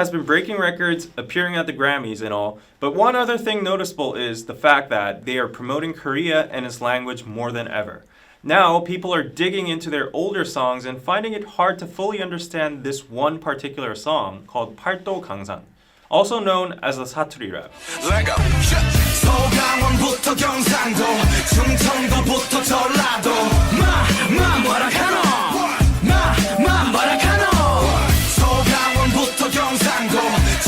has been breaking records, appearing at the Grammys and all, but one other thing noticeable is the fact that they are promoting Korea and its language more than ever. Now, people are digging into their older songs and finding it hard to fully understand this one particular song called Paldogangsan, also known as the Satoori rap. 서강원부터 경상도 충청도부터 전라도 뭐라 카노 뭐라 카노 서강원부터 경상도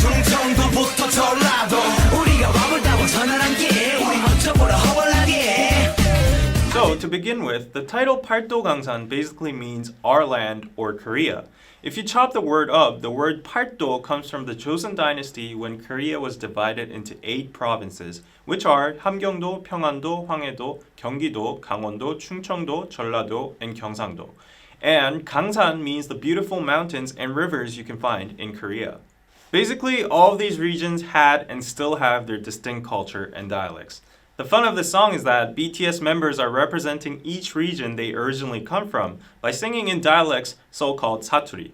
충청도부터 전라도 우리가 와볼다고 전화란게 우리 먼저 보러 허벌나게. So, to begin with, the title Paldogangsan basically means our land or Korea. If you chop the word up, the word Paldo comes from the Joseon dynasty when Korea was divided into 8 provinces, which are 함경도, 평안도, 황해도, 경기도, 강원도, 충청도, 전라도, and 경상도. And Gangsan means the beautiful mountains and rivers you can find in Korea. Basically, all of these regions had and still have their distinct culture and dialects. The fun of this song is that BTS members are representing each region they originally come from by singing in dialects so-called Satoori.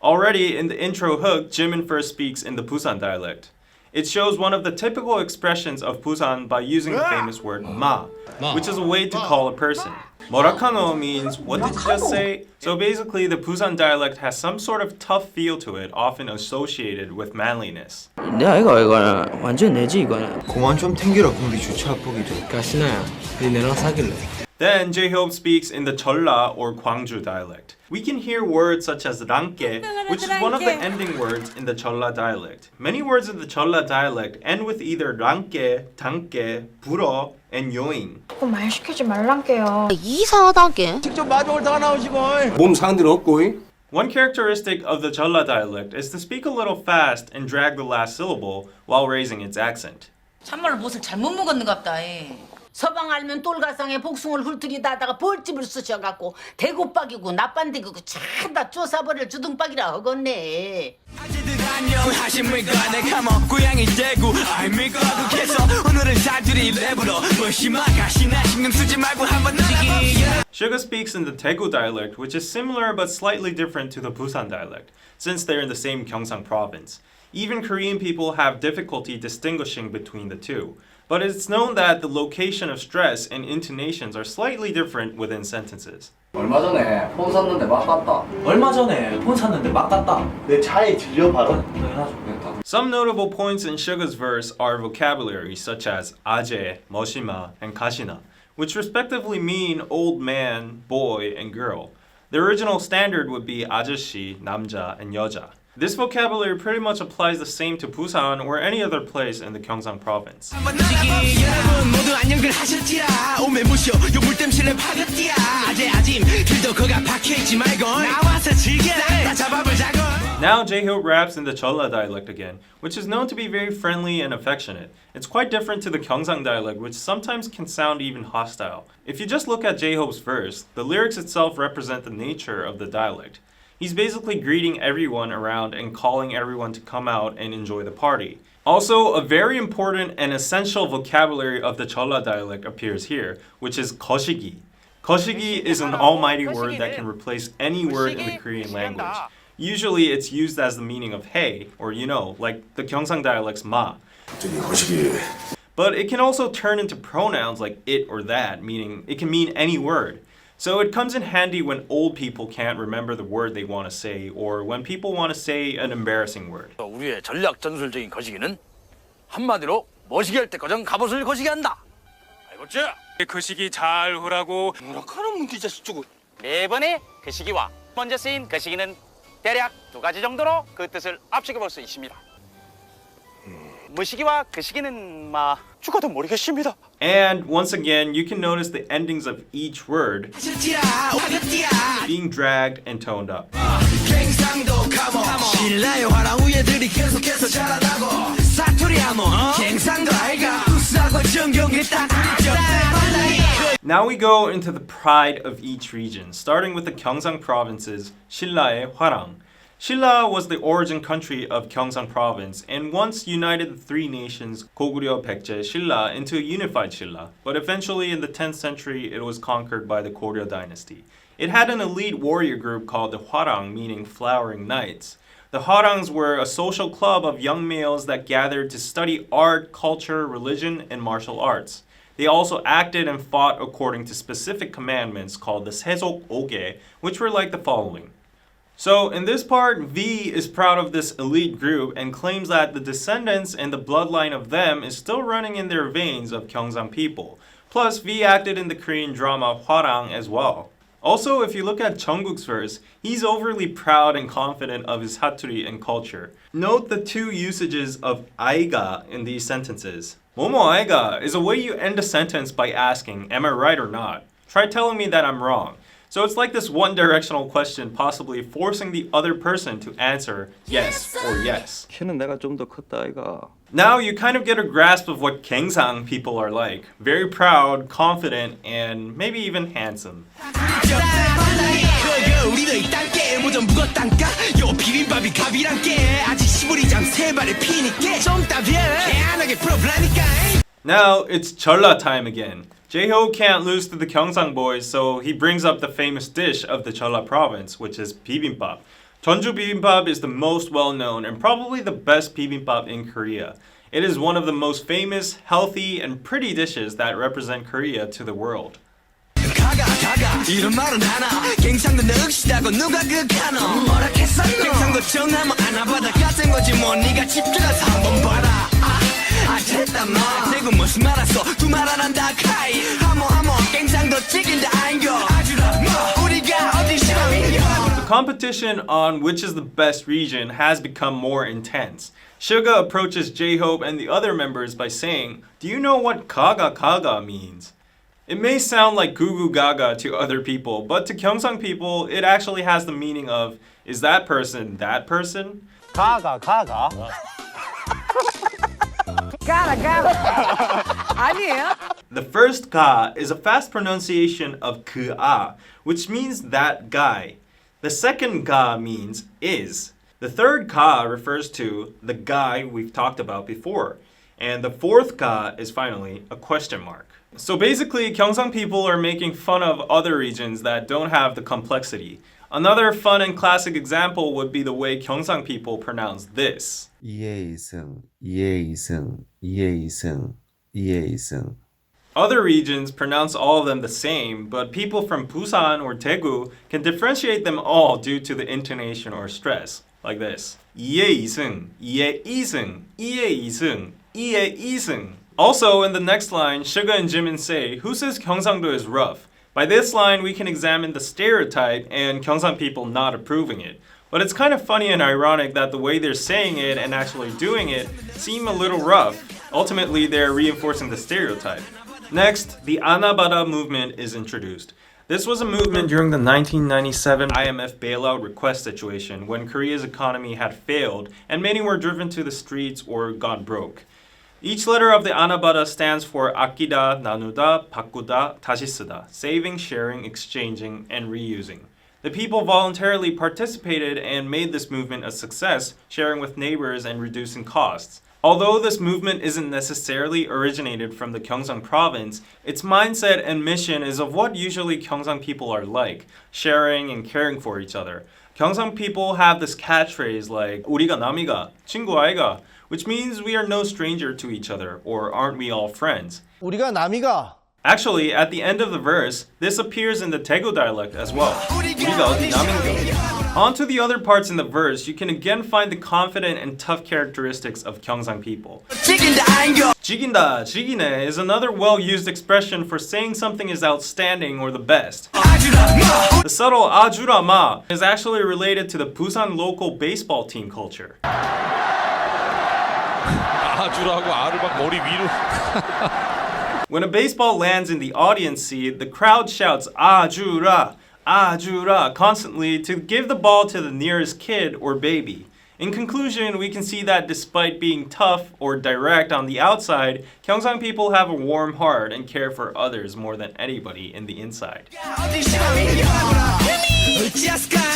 Already in the intro hook, Jimin first speaks in the Busan dialect. It shows one of the typical expressions of Busan by using the famous word ma, which is a way to call a person. Morakano means what did you just say? So basically the Busan dialect has some sort of tough feel to it, often associated with manliness. 내가 이거는 완전 내지 이거는. 그만 좀 탱기라 공기 주차 보기도. 가시나야, 니 내랑 사귈래? Then J-Hope speaks in the Jeolla or Gwangju dialect. We can hear words such as ranke, which is one of the ending words in the Jeolla dialect. Many words in the Jeolla dialect end with either ranke, tanke, 불어, and yoing. 자꾸 말 시키지 말란게요. 이상하다게. 직접 마중을 다 나오시고. 몸 상들 없고. One characteristic of the Jeolla dialect is to speak a little fast and drag the last syllable while raising its accent. 참말로 무엇을 잘못 먹었는갑다. 서방 알면 똘가상에 복숭을 훑으리다다가 벌집을 쓰셔갖고 대구박이고 나빤데기고 참다 쪼사버릴 주둥박이라 허겄네. 아재들 안녕하십니까 내가 뭐 고향이 대구 아닙니까 국에서 오늘은 사투리 랩으로 무시마 가시나 신경 쓰지 말고 한번 나가봅시다. Suga speaks in the Daegu dialect, which is similar but slightly different to the Busan dialect, since they're in the same Gyeongsang province. Even Korean people have difficulty distinguishing between the two. But it's known that the location of stress and intonations are slightly different within sentences. 얼마 전에 폰 샀는데 막 갔다. 내 차에 들려 바로. Some notable points in Suga's verse are vocabulary such as 아재, 머시마, and 가시나, which respectively mean old man, boy, and girl. The original standard would be 아저씨, 남자, and 여자. This vocabulary pretty much applies the same to Busan or any other place in the Gyeongsang province. Now J-Hope raps in the Jeolla dialect again, which is known to be very friendly and affectionate. It's quite different to the Gyeongsang dialect, which sometimes can sound even hostile. If you just look at J-Hope's verse, the lyrics itself represent the nature of the dialect. He's basically greeting everyone around and calling everyone to come out and enjoy the party. Also, a very important and essential vocabulary of the Jeolla dialect appears here, which is 거시기. 거시기 is an almighty word that can replace any word in the Korean language. Usually it's used as the meaning of hey, or you know, like the Gyeongsang dialect's ma. But it can also turn into pronouns like it or that, meaning it can mean any word. So it comes in handy when old people can't remember the word they want to say, or when people want to say an embarrassing word. 우리의 전략 전술적인 거시기는 한마디로 머시기 할 때 거정 갑옷을 거시기 한다. 알겠지? 거시기 잘 하라고. 뭐라카는 문디 자식 주고. 매번의 거시기와 먼저 쓰인 거시기는 대략 2가지 정도로 그 뜻을 압축해 볼 수 있습니다. 머시기와 거시기는 죽어도 모르겠습니다. And once again, you can notice the endings of each word being dragged and toned up. Now we go into the pride of each region, starting with the Gyeongsang province's 신라의 화랑. Shilla was the origin country of Gyeongsang province and once united the 3 nations 고구려, 백제, 신라 into a unified Shilla, but eventually in the 10th century it was conquered by the Goryeo dynasty. It had an elite warrior group called the Hwarang, meaning flowering knights. The Hwarangs were a social club of young males that gathered to study art, culture, religion, and martial arts. They also acted and fought according to specific commandments called the Seok Oge, which were like the following. So in this part, V is proud of this elite group and claims that the descendants and the bloodline of them is still running in their veins of Gyeongsang people. Plus, V acted in the Korean drama Hwarang as well. Also, if you look at Jungkook's verse, he's overly proud and confident of his Satoori and culture. Note the two usages of aiga in these sentences. Momo aiga is a way you end a sentence by asking, am I right or not? Try telling me that I'm wrong. So it's like this one-directional question possibly forcing the other person to answer yes or yes. 키는 내가 좀 더 컸다 아이가. Now you kind of get a grasp of what Gyeongsang people are like. Very proud, confident, and maybe even handsome. Now it's Jeolla time again. Jae-ho can't lose to the Gyeongsang boys, so he brings up the famous dish of the Jeolla province, which is bibimbap. Jeonju bibimbap is the most well-known and probably the best bibimbap in Korea. It is one of the most famous, healthy, and pretty dishes that represent Korea to the world. The competition on which is the best region has become more intense. Suga approaches J-Hope and the other members by saying, do you know what kaga means? It may sound like goo goo gaga to other people, but to Gyeongsang people, it actually has the meaning of, is that person that person? 가가 아니에요? The first ga is a fast pronunciation of 그아, which means that guy. The second ga means is. The third ga refers to the guy we've talked about before. And the fourth ga is finally a question mark. So basically, Gyeongsang people are making fun of other regions that don't have the complexity. Another fun and classic example would be the way Gyeongsang people pronounce this. Other regions pronounce all of them the same, but people from Busan or Daegu can differentiate them all due to the intonation or stress, like this. 이해이승, 이해이승, 이해이승, 이해이승. Also, in the next line, Suga and Jimin say, who says Gyeongsang-do is rough? By this line, we can examine the stereotype and Gyeongsang people not approving it. But it's kind of funny and ironic that the way they're saying it and actually doing it seem a little rough. Ultimately, they're reinforcing the stereotype. Next, the Anabara movement is introduced. This was a movement during the 1997 IMF bailout request situation when Korea's economy had failed and many were driven to the streets or got broke. Each letter of the Anabara stands for 아끼다, 나누다, 바꾸다, 다시 쓰다, saving, sharing, exchanging, and reusing. The people voluntarily participated and made this movement a success, sharing with neighbors and reducing costs. Although this movement isn't necessarily originated from the Gyeongsang province, its mindset and mission is of what usually Gyeongsang people are like, sharing and caring for each other. Gyeongsang people have this catchphrase like 우리가 남이가, 친구 아이가, which means we are no stranger to each other, or aren't we all friends? 우리가 남이가. Actually, at the end of the verse, this appears in the Daegu dialect as well. 우리가 어디 남인가. On to the other parts in the verse, you can again find the confident and tough characteristics of Gyeongsang people. 지긴다, 지기네 is another well-used expression for saying something is outstanding or the best. The subtle 아주라마 is actually related to the Busan local baseball team culture. 아주라고 아를 막 머리 위로. When a baseball lands in the audience seat, the crowd shouts 아주라, 아주라 constantly to give the ball to the nearest kid or baby. In conclusion, we can see that despite being tough or direct on the outside, Gyeongsang people have a warm heart and care for others more than anybody in the inside.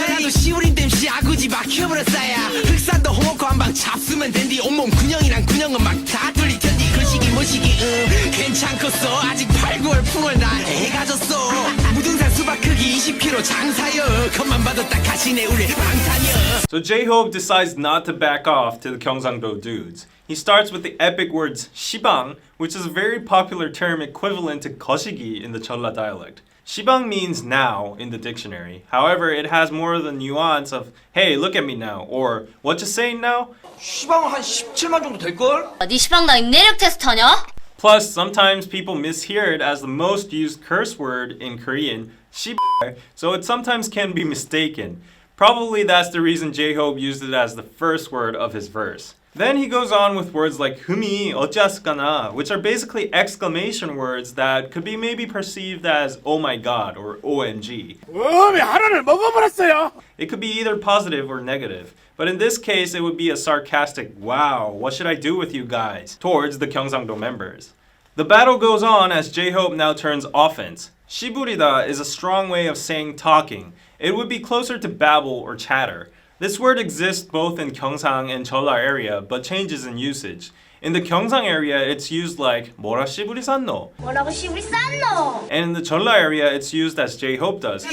나도 시우린 땜시 아구지 막혀버렸어야 흑산도 홍어코 한방 잡수면 된디 온몸 근형이랑 근형은 막 다 뚫릴 텐디 한식이 무식이 괜찮겠어 아직 8, 9월 풀을 나 애가 졌어 무등산 수박 크기 20kg 장사여 겉만 봐도 딱 가시네 우리 방탄이여. So J-Hope decides not to back off to the Gyeongsang-do dudes. He starts with the epic words shibang, which is a very popular term equivalent to 거시기 in the Jeolla dialect. Shibang means now in the dictionary. However, it has more of the nuance of hey, look at me now, or what you saying now? 시방 한 17만 정도 될걸? 네 시방 나 내력 테스트 하냐? Plus, sometimes people mishear it as the most used curse word in Korean, 시발, so it sometimes can be mistaken. Probably that's the reason J-Hope used it as the first word of his verse. Then he goes on with words like 흠이 어찌하스까나, which are basically exclamation words that could be maybe perceived as oh my god or OMG. 하나를 먹어버렸어요. It could be either positive or negative. But in this case, it would be a sarcastic, wow, what should I do with you guys? Towards the Gyeongsang-do members. The battle goes on as J-Hope now turns offense. 시부리다 is a strong way of saying talking. It would be closer to babble or chatter. This word exists both in Gyeongsang and Jeolla area, but changes in usage. In the Gyeongsang area, it's used like 뭐라 시부리 쌌노? 뭐라고 시부리 쌌노? And in the Jeolla area, it's used as J-Hope does.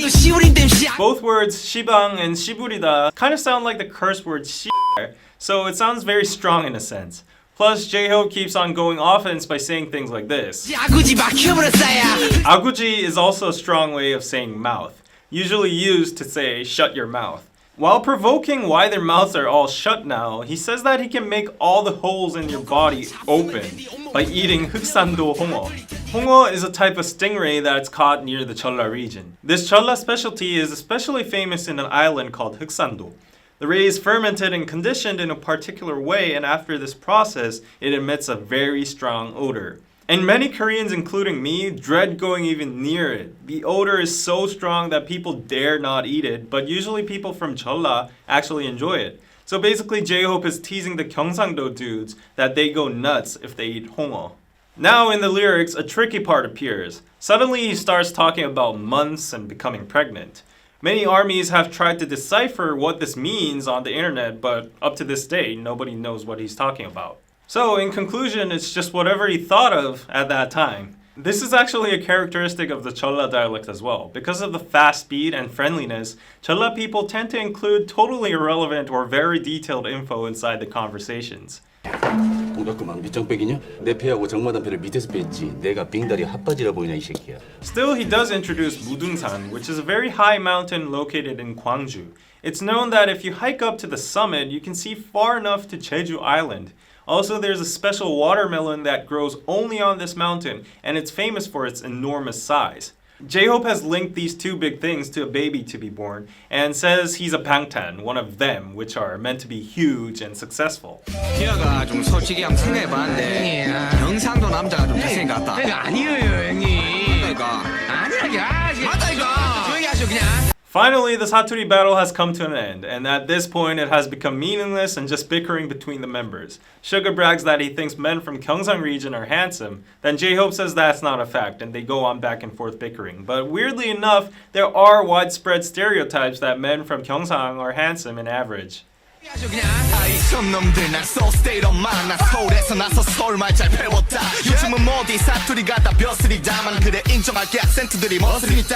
Both words shibang and shiburida kind of sound like the curse word 시, so it sounds very strong in a sense. Plus, J-Hope keeps on going offense by saying things like this. 아구지 is also a strong way of saying mouth, usually used to say shut your mouth. While provoking why their mouths are all shut now, he says that he can make all the holes in your body open by eating 흑산도 홍어. 홍어 is a type of stingray that's caught near the Jeolla region. This Jeolla specialty is especially famous in an island called 흑산도. The ray is fermented and conditioned in a particular way, and after this process, it emits a very strong odor. And many Koreans, including me, dread going even near it. The odor is so strong that people dare not eat it, but usually people from Jeolla actually enjoy it. So basically, J-Hope is teasing the Gyeongsang-do dudes that they go nuts if they eat 홍어. Now in the lyrics, a tricky part appears. Suddenly he starts talking about months and becoming pregnant. Many armies have tried to decipher what this means on the internet, but up to this day, nobody knows what he's talking about. So, in conclusion, it's just whatever he thought of at that time. This is actually a characteristic of the Jeolla dialect as well. Because of the fast speed and friendliness, Jeolla people tend to include totally irrelevant or very detailed info inside the conversations. 동작그만 밑장빼기냐? 내 패하고 정마담패를 밑에서 뺐지. 내가 빙다리 핫바지라 보이냐 이 새끼야. Still, he does introduce Maebongsan, which is a very high mountain located in Gwangju. It's known that if you hike up to the summit, you can see far enough to Jeju Island. Also, there's a special watermelon that grows only on this mountain, and it's famous for its enormous size. J-Hope has linked these two big things to a baby to be born, and says he's a bangtan, one of them, which are meant to be huge and successful. 기아가 좀 솔직히 한번 생각해봤는데 경상도 남자가 좀 잘생긴 것 같다. 아니에요 형님. 아니라니까. 맞다 이거. 조용히 하시오 그냥. Finally, the Satoori battle has come to an end, and at this point it has become meaningless and just bickering between the members. Suga brags that he thinks men from Gyeongsang region are handsome, then J-Hope says that's not a fact, and they go on back and forth bickering. But weirdly enough, there are widespread stereotypes that men from Gyeongsang are handsome in average. 놈들 난 소스테이로 만나 서울에서 나서 서울말 잘 배웠다 요즘은 모디 사투리 갖다 벼슬이다만 그래 인정할게 악센트들이 멋스럽다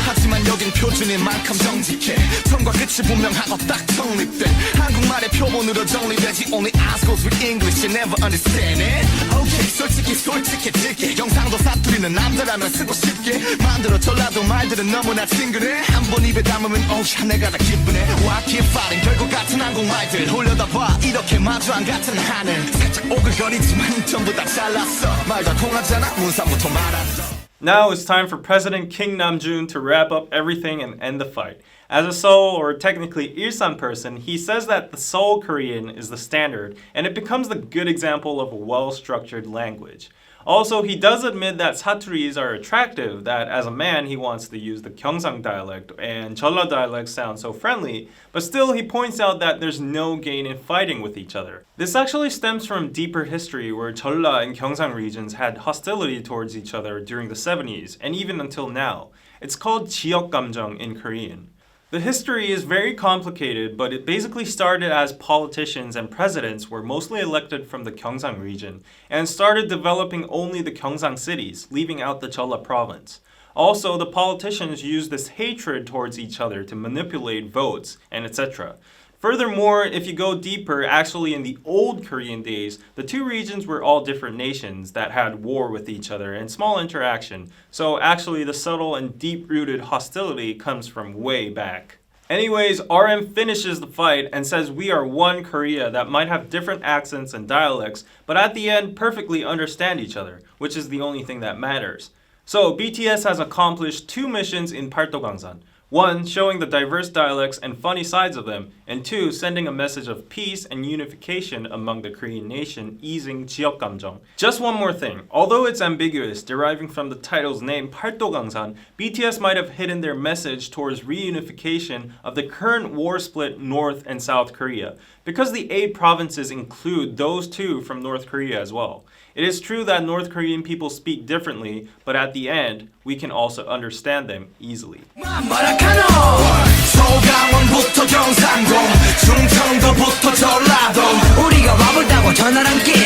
하지만 여긴 표준인 만큼 정직해 처음과 끝이 분명하고 딱 정립된 한국말의 표본으로 정리되지 Only ask goes with English you never understand it Okay 솔직히 솔직해질게 경상도 사투리는 남자라면 쓰고 싶게 만들어 전라도 말들은 너무나 친근해 한 번 입에 담으면 오야 내가 다 기쁘네 Why keep fighting 결국 같은 한국말들 올려다 봐 이렇게 마주 안 같은 하늘 살짝 오글거리지만 전부 다 잘났어 말 다 통하잖아 문상부터 말한다. Now it's time for President King Namjoon to wrap up everything and end the fight. As a Seoul, or technically Ilsan person, he says that the Seoul Korean is the standard, and it becomes the good example of a well-structured language. Also, he does admit that Saturis are attractive, that as a man he wants to use the Gyeongsang dialect, and Jeolla dialect sounds so friendly, but still he points out that there's no gain in fighting with each other. This actually stems from deeper history where Jeolla and Gyeongsang regions had hostility towards each other during the 70s, and even until now. It's called 지역 감정 in Korean. The history is very complicated, but it basically started as politicians and presidents were mostly elected from the Gyeongsang region and started developing only the Gyeongsang cities, leaving out the Jeolla province. Also, the politicians used this hatred towards each other to manipulate votes and etc. Furthermore, if you go deeper, actually in the old Korean days, the two regions were all different nations that had war with each other and small interaction. So actually the subtle and deep-rooted hostility comes from way back. Anyways, RM finishes the fight and says we are one Korea that might have different accents and dialects, but at the end perfectly understand each other, which is the only thing that matters. So BTS has accomplished 2 missions in Paldogangsan. 1, showing the diverse dialects and funny sides of them, and 2, sending a message of peace and unification among the Korean nation, easing 지역 감정. Just one more thing, although it's ambiguous, deriving from the title's name Paldogangsan, BTS might have hidden their message towards reunification of the current war-split North and South Korea, because the 8 provinces include those 2 from North Korea as well. It is true that North Korean people speak differently, but at the end, we can also understand them easily. 서강원부터 경상도 충청도부터 전라도 우리가 와볼다고 전화란 게